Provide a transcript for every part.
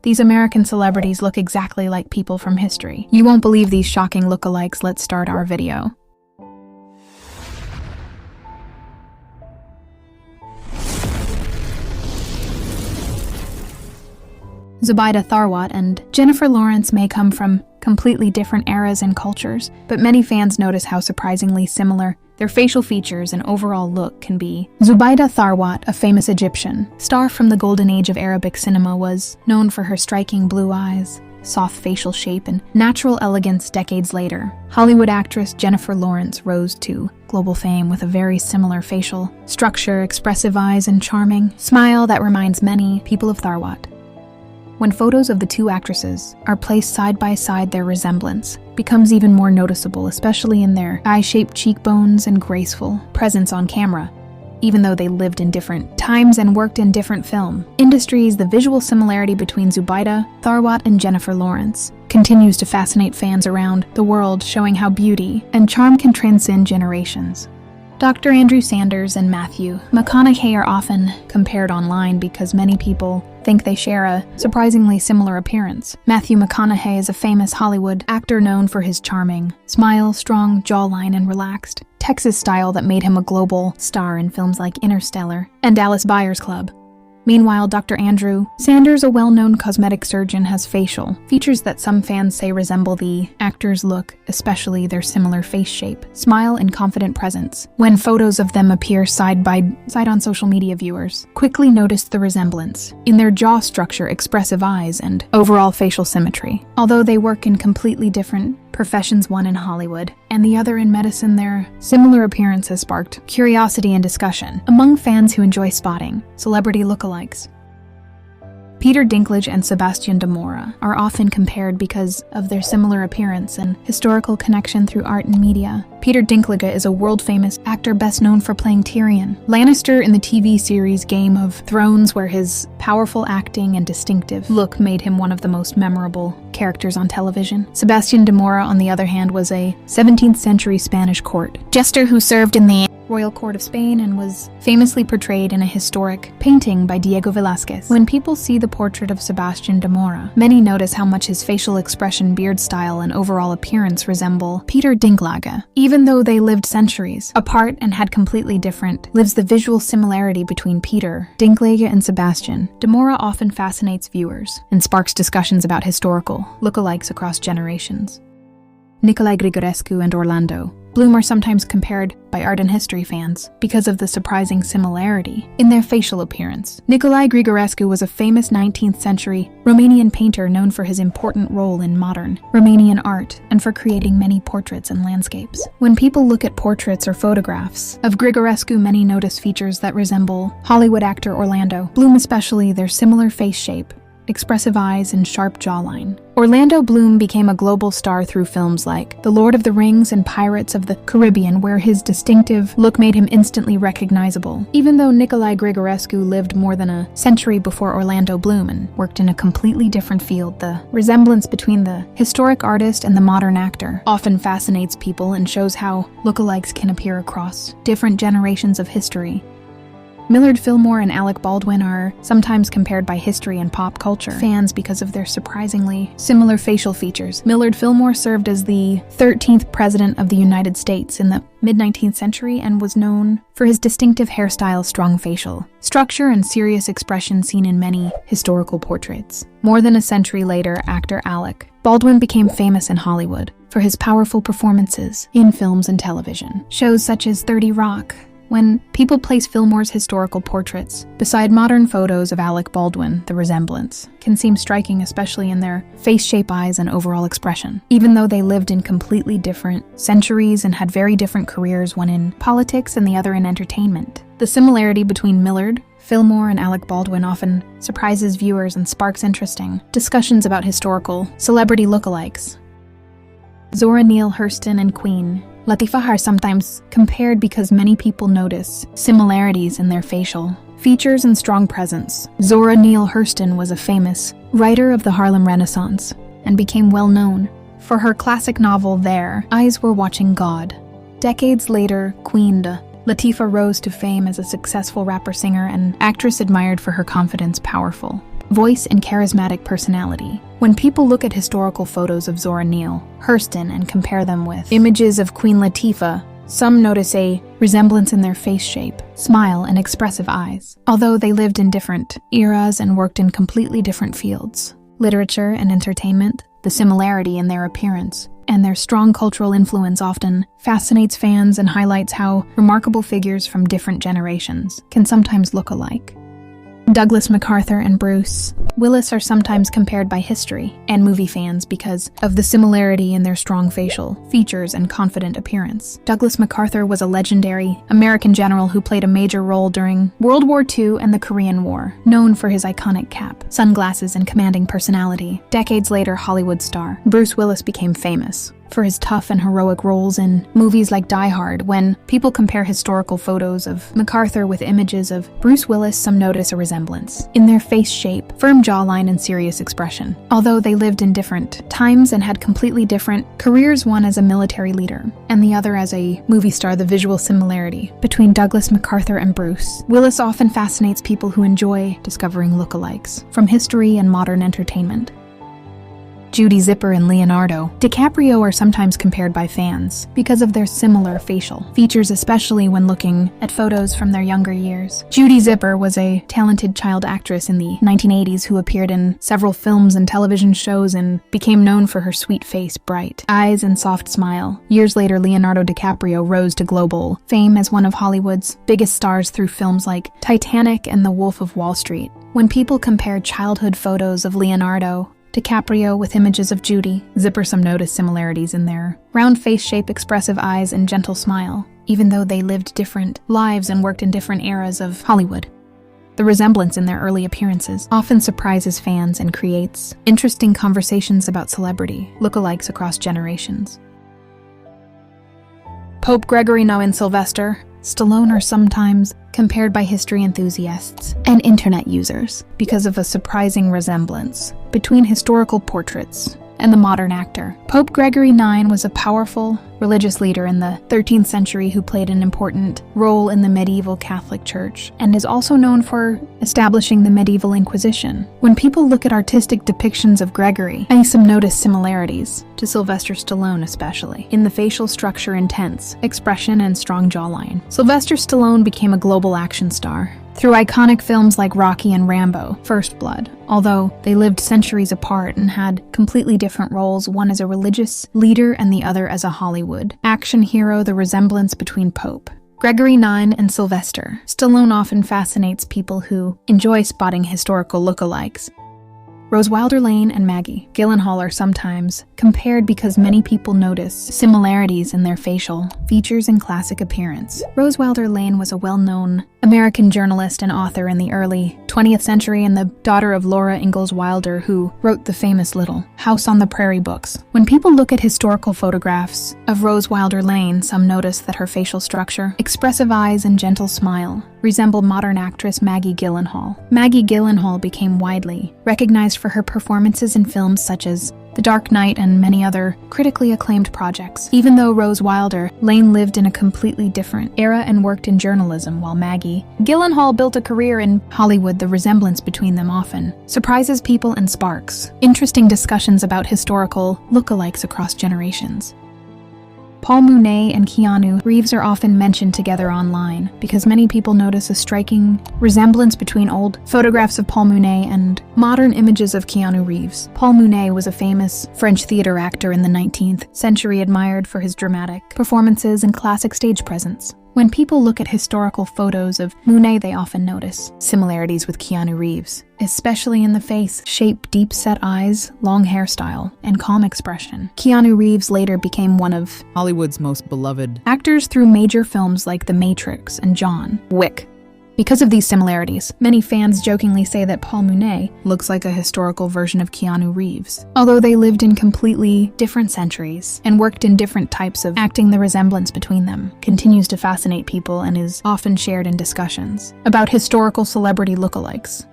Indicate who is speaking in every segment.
Speaker 1: These American celebrities look exactly like people from history. You won't believe these shocking lookalikes. Let's start our video. Zubaida Tharwat and Jennifer Lawrence may come from completely different eras and cultures, but many fans notice how surprisingly similar their facial features and overall look can be. Zubaida Tharwat, a famous Egyptian star from the golden age of Arabic cinema, was known for her striking blue eyes, soft facial shape, and natural elegance. Decades later, Hollywood actress Jennifer Lawrence rose to global fame with a very similar facial structure, expressive eyes, and charming smile that reminds many people of Tharwat. When photos of the two actresses are placed side by side, their resemblance becomes even more noticeable, especially in their eye-shaped cheekbones and graceful presence on camera. Even though they lived in different times and worked in different film industries, the visual similarity between Zubaida Tharwat and Jennifer Lawrence continues to fascinate fans around the world, showing how beauty and charm can transcend generations. Dr. Andrew Sanders and Matthew McConaughey are often compared online because many people think they share a surprisingly similar appearance. Matthew McConaughey is a famous Hollywood actor known for his charming smile, strong jawline, and relaxed Texas style that made him a global star in films like Interstellar and Dallas Buyers Club. Meanwhile, Dr. Andrew Sanders, a well-known cosmetic surgeon, has facial features that some fans say resemble the actor's look, especially their similar face shape, smile, and confident presence. When photos of them appear side by side on social media, viewers quickly notice the resemblance in their jaw structure, expressive eyes, and overall facial symmetry. Although they work in completely different professions, one in Hollywood and the other in medicine, their similar appearance has sparked curiosity and discussion among fans who enjoy spotting celebrity lookalikes. Peter Dinklage and Sebastian Demora are often compared because of their similar appearance and historical connection through art and media. Peter Dinklage is a world-famous actor best known for playing Tyrion Lannister in the TV series Game of Thrones, where his powerful acting and distinctive look made him one of the most memorable characters on television. Sebastian Demora, on the other hand, was a 17th century Spanish court jester who served in the royal court of Spain and was famously portrayed in a historic painting by Diego Velázquez. When people see the portrait of Sebastian Demora, many notice how much his facial expression, beard style, and overall appearance resemble Peter Dinklage. Even though they lived centuries apart and had completely different lives, the visual similarity between Peter Dinklage and Sebastian Demora often fascinates viewers and sparks discussions about historical lookalikes across generations. Nicolae Grigorescu and Orlando Bloom are sometimes compared by art and history fans because of the surprising similarity in their facial appearance. Nicolae Grigorescu was a famous 19th century Romanian painter known for his important role in modern Romanian art and for creating many portraits and landscapes. When people look at portraits or photographs of Grigorescu, many notice features that resemble Hollywood actor Orlando Bloom, especially their similar face shape, expressive eyes, and sharp jawline. Orlando Bloom became a global star through films like The Lord of the Rings and Pirates of the Caribbean, where his distinctive look made him instantly recognizable. Even though Nicolae Grigorescu lived more than a century before Orlando Bloom and worked in a completely different field, the resemblance between the historic artist and the modern actor often fascinates people and shows how lookalikes can appear across different generations of history. Millard Fillmore and Alec Baldwin are sometimes compared by history and pop culture fans because of their surprisingly similar facial features. Millard Fillmore served as the 13th President of the United States in the mid-19th century and was known for his distinctive hairstyle, strong facial structure, and serious expression seen in many historical portraits. More than a century later, actor Alec Baldwin became famous in Hollywood for his powerful performances in films and television shows such as 30 Rock. When people place Fillmore's historical portraits beside modern photos of Alec Baldwin, the resemblance can seem striking, especially in their face shape, eyes, and overall expression. Even though they lived in completely different centuries and had very different careers, one in politics and the other in entertainment, the similarity between Millard Fillmore and Alec Baldwin often surprises viewers and sparks interesting discussions about historical celebrity lookalikes. Zora Neale Hurston and Queen Latifah are sometimes compared because many people notice similarities in their facial features and strong presence. Zora Neale Hurston was a famous writer of the Harlem Renaissance and became well known for her classic novel Their Eyes Were Watching God. Decades later, Queen Latifah rose to fame as a successful rapper, singer, and actress admired for her confidence, powerful voice and charismatic personality. When people look at historical photos of Zora Neale Hurston and compare them with images of Queen Latifah, some notice a resemblance in their face shape, smile, and expressive eyes. Although they lived in different eras and worked in completely different fields, literature and entertainment, the similarity in their appearance and their strong cultural influence often fascinates fans and highlights how remarkable figures from different generations can sometimes look alike. Douglas MacArthur and Bruce Willis are sometimes compared by history and movie fans because of the similarity in their strong facial features and confident appearance. Douglas MacArthur was a legendary American general who played a major role during World War II and the Korean War, known for his iconic cap, sunglasses, and commanding personality. Decades later, Hollywood star Bruce Willis became famous for his tough and heroic roles in movies like Die Hard. When people compare historical photos of MacArthur with images of Bruce Willis, some notice a resemblance in their face shape, firm jawline, and serious expression. Although they lived in different times and had completely different careers, one as a military leader and the other as a movie star, the visual similarity between Douglas MacArthur and Bruce Willis often fascinates people who enjoy discovering lookalikes from history and modern entertainment. Judy Zipper and Leonardo DiCaprio are sometimes compared by fans because of their similar facial features, especially when looking at photos from their younger years. Judy Zipper was a talented child actress in the 1980s who appeared in several films and television shows and became known for her sweet face, bright eyes, and soft smile. Years later, Leonardo DiCaprio rose to global fame as one of Hollywood's biggest stars through films like Titanic and The Wolf of Wall Street. When people compare childhood photos of Leonardo DiCaprio with images of Judy Zipper, some notice similarities in their round face shape, expressive eyes, and gentle smile, even though they lived different lives and worked in different eras of Hollywood. The resemblance in their early appearances often surprises fans and creates interesting conversations about celebrity lookalikes across generations. Pope Gregory IX and Sylvester Stallone are sometimes compared by history enthusiasts and internet users because of a surprising resemblance between historical portraits and the modern actor. Pope Gregory IX was a powerful religious leader in the 13th century who played an important role in the medieval Catholic Church and is also known for establishing the medieval Inquisition. When people look at artistic depictions of Gregory, some notice similarities to Sylvester Stallone, especially in the facial structure, intense expression, and strong jawline. Sylvester Stallone became a global action star through iconic films like Rocky and Rambo: First Blood. Although they lived centuries apart and had completely different roles, one as a religious leader and the other as a Hollywood action hero, the resemblance between Pope Gregory IX and Sylvester Stallone often fascinates people who enjoy spotting historical lookalikes. Rose Wilder-Lane and Maggie Gyllenhaal are sometimes compared because many people notice similarities in their facial features and classic appearance. Rose Wilder-Lane was a well-known American journalist and author in the early 20th century and the daughter of Laura Ingalls Wilder, who wrote the famous Little House on the Prairie books. When people look at historical photographs of Rose Wilder-Lane, some notice that her facial structure, expressive eyes, and gentle smile resemble modern actress Maggie Gyllenhaal. Maggie Gyllenhaal became widely recognized for her performances in films such as The Dark Knight and many other critically acclaimed projects. Even though Rose Wilder-Lane lived in a completely different era and worked in journalism, while Maggie Gyllenhaal built a career in Hollywood, the resemblance between them often surprises people and sparks interesting discussions about historical lookalikes across generations. Paul Mounet and Keanu Reeves are often mentioned together online because many people notice a striking resemblance between old photographs of Paul Mounet and modern images of Keanu Reeves. Paul Mounet was a famous French theater actor in the 19th century, admired for his dramatic performances and classic stage presence. When people look at historical photos of Mounet, they often notice similarities with Keanu Reeves, especially in the face shape, deep-set eyes, long hairstyle, and calm expression. Keanu Reeves later became one of
Speaker 2: Hollywood's most beloved
Speaker 1: actors through major films like The Matrix and John Wick. Because of these similarities, many fans jokingly say that Paul Mounet looks like a historical version of Keanu Reeves. Although they lived in completely different centuries and worked in different types of acting, the resemblance between them continues to fascinate people and is often shared in discussions about historical celebrity lookalikes.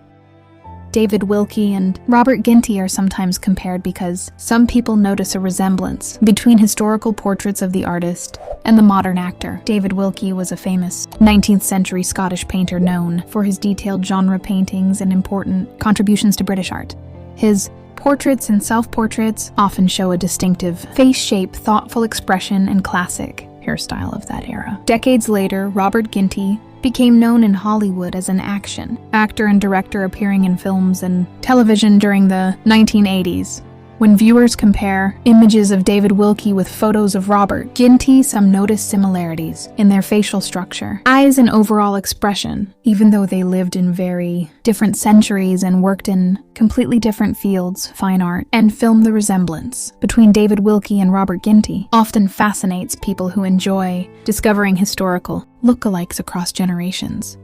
Speaker 1: David Wilkie and Robert Ginty are sometimes compared because some people notice a resemblance between historical portraits of the artist and the modern actor. David Wilkie was a famous 19th century Scottish painter known for his detailed genre paintings and important contributions to British art. His portraits and self-portraits often show a distinctive face shape, thoughtful expression, and classic hairstyle of that era. Decades later, Robert Ginty became known in Hollywood as an action actor and director appearing in films and television during the 1980s. When viewers compare images of David Wilkie with photos of Robert Ginty, some notice similarities in their facial structure, eyes, and overall expression, even though they lived in very different centuries and worked in completely different fields, fine art, and film. The resemblance between David Wilkie and Robert Ginty often fascinates people who enjoy discovering historical lookalikes across generations.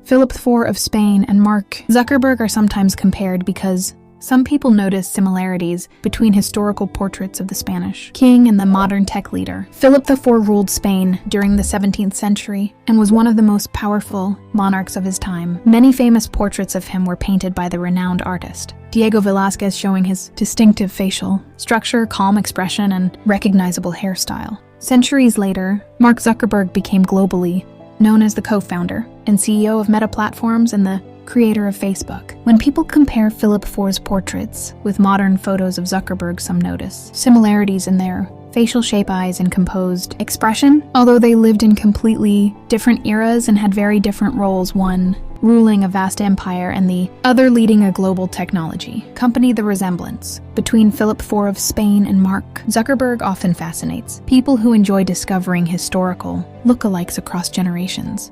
Speaker 1: Philip IV of Spain and Mark Zuckerberg are sometimes compared because some people notice similarities between historical portraits of the Spanish king and the modern tech leader. Philip IV ruled Spain during the 17th century and was one of the most powerful monarchs of his time. Many famous portraits of him were painted by the renowned artist Diego Velázquez, showing his distinctive facial structure, calm expression, and recognizable hairstyle. Centuries later, Mark Zuckerberg became globally known as the co-founder and CEO of Meta Platforms and the creator of Facebook. When people compare Philip IV's portraits with modern photos of Zuckerberg, some notice similarities in their facial shape, eyes, and composed expression. Although they lived in completely different eras and had very different roles, one ruling a vast empire and the other leading a global technology company, the resemblance between Philip IV of Spain and Mark Zuckerberg often fascinates people who enjoy discovering historical lookalikes across generations.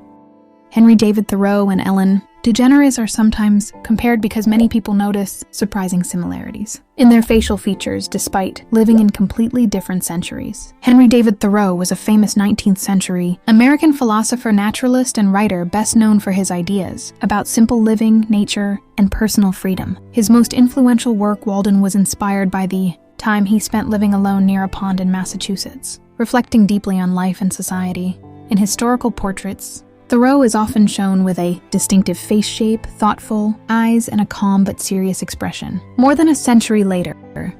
Speaker 1: Henry David Thoreau and Ellen DeGeneres are sometimes compared because many people notice surprising similarities in their facial features despite living in completely different centuries. Henry David Thoreau was a famous 19th century American philosopher, naturalist, and writer best known for his ideas about simple living, nature, and personal freedom. His most influential work, Walden, was inspired by the time he spent living alone near a pond in Massachusetts, reflecting deeply on life and society. In historical portraits, Thoreau is often shown with a distinctive face shape, thoughtful eyes, and a calm but serious expression. More than a century later,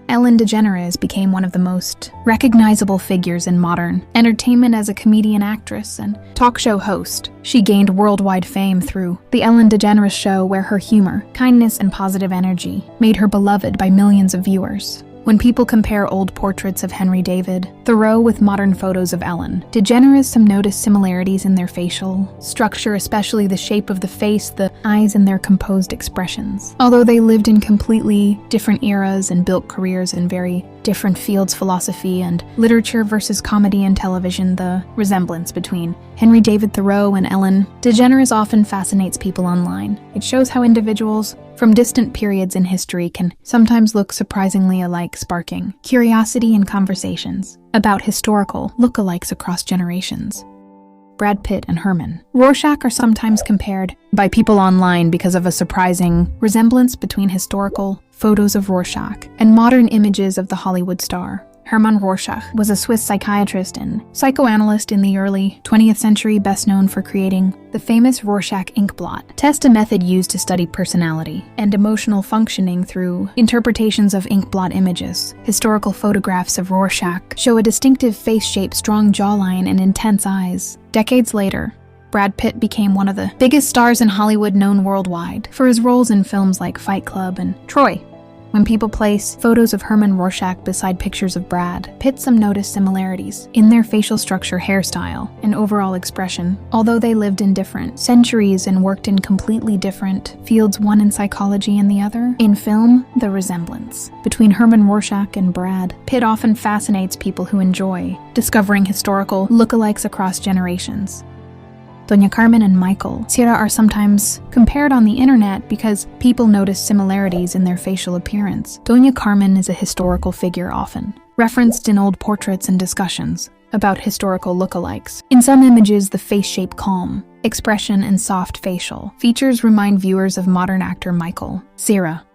Speaker 1: Ellen DeGeneres became one of the most recognizable figures in modern entertainment as a comedian, actress, and talk show host. She gained worldwide fame through The Ellen DeGeneres Show, where her humor, kindness, and positive energy made her beloved by millions of viewers. When people compare old portraits of Henry David Thoreau with modern photos of Ellen DeGeneres, some notice similarities in their facial structure, especially the shape of the face, the eyes, and their composed expressions. Although they lived in completely different eras and built careers in very different fields, philosophy and literature versus comedy and television, the resemblance between Henry David Thoreau and Ellen DeGeneres often fascinates people online. It shows how individuals from distant periods in history can sometimes look surprisingly alike, sparking curiosity and conversations about historical lookalikes across generations. Brad Pitt and Herman Rorschach are sometimes compared by people online because of a surprising resemblance between historical photos of Rorschach and modern images of the Hollywood star. Hermann Rorschach was a Swiss psychiatrist and psychoanalyst in the early 20th century, best known for creating the famous Rorschach ink blot test, a method used to study personality and emotional functioning through interpretations of ink blot images. Historical photographs of Rorschach show a distinctive face shape, strong jawline, and intense eyes. Decades later, Brad Pitt became one of the biggest stars in Hollywood, known worldwide for his roles in films like Fight Club and Troy. When people place photos of Herman Rorschach beside pictures of Brad Pitt, some notice similarities in their facial structure, hairstyle, and overall expression. Although they lived in different centuries and worked in completely different fields, one in psychology and the other in film, the resemblance between Herman Rorschach and Brad Pitt often fascinates people who enjoy discovering historical lookalikes across generations. Doña Carmen and Michael Cera are sometimes compared on the internet because people notice similarities in their facial appearance. Doña Carmen is a historical figure often referenced in old portraits and discussions about historical lookalikes. In some images, the face shape, calm expression, and soft facial features remind viewers of modern actor Michael Cera.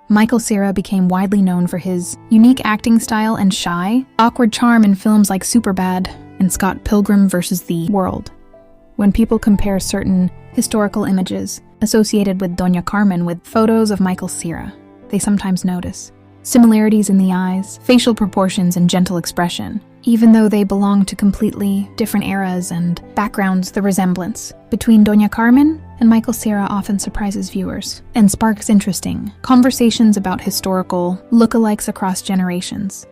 Speaker 1: Michael Cera became widely known for his unique acting style and shy, awkward charm in films like Superbad and Scott Pilgrim vs. the World. When people compare certain historical images associated with Doña Carmen with photos of Michael Cera. They sometimes notice similarities in the eyes, facial proportions, and gentle expression. Even though they belong to completely different eras and backgrounds, the resemblance between Doña Carmen and Michael Cera often surprises viewers and sparks interesting conversations about historical lookalikes across generations.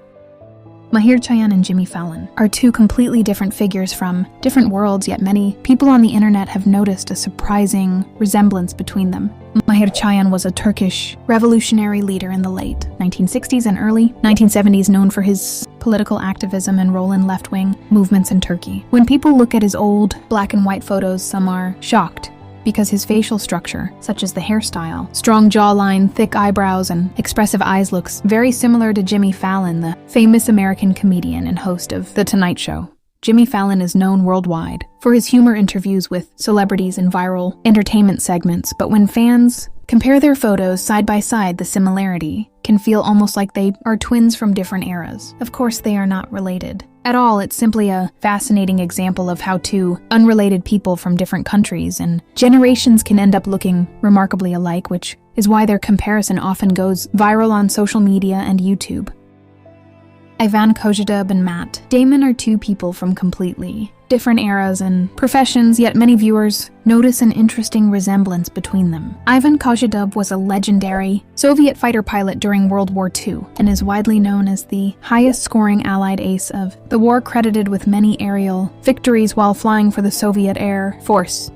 Speaker 1: Maher Chayan and Jimmy Fallon are two completely different figures from different worlds, yet many people on the internet have noticed a surprising resemblance between them. Maher Chayan was a Turkish revolutionary leader in the late 1960s and early 1970s, known for his political activism and role in left-wing movements in Turkey. When people look at his old black and white photos, some are shocked because his facial structure, such as the hairstyle, strong jawline, thick eyebrows, and expressive eyes, looks very similar to Jimmy Fallon, the famous American comedian and host of The Tonight Show. Jimmy Fallon is known worldwide for his humor interviews with celebrities and viral entertainment segments, but when fans compare their photos side by side, the similarity can feel almost like they are twins from different eras. Of course, they are not related at all. It's simply a fascinating example of how two unrelated people from different countries and generations can end up looking remarkably alike, which is why their comparison often goes viral on social media and YouTube. Ivan Kojdub and Matt Damon are two people from completely different eras and professions, yet many viewers notice an interesting resemblance between them. Ivan Kojdub was a legendary Soviet fighter pilot during World War II and is widely known as the highest-scoring Allied ace of the war, credited with many aerial victories while flying for the Soviet Air Force.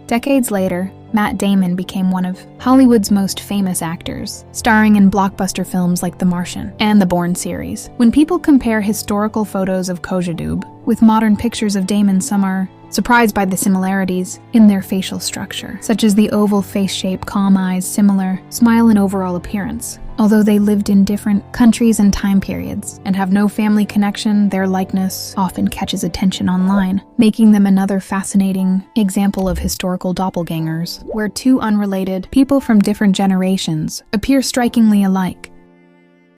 Speaker 1: Decades later, Matt Damon became one of Hollywood's most famous actors, starring in blockbuster films like The Martian and the Bourne series. When people compare historical photos of Kojdub with modern pictures of Damon, some are surprised by the similarities in their facial structure, such as the oval face shape, calm eyes, similar smile, and overall appearance. Although they lived in different countries and time periods and have no family connection, their likeness often catches attention online, making them another fascinating example of historical doppelgängers, where two unrelated people from different generations appear strikingly alike.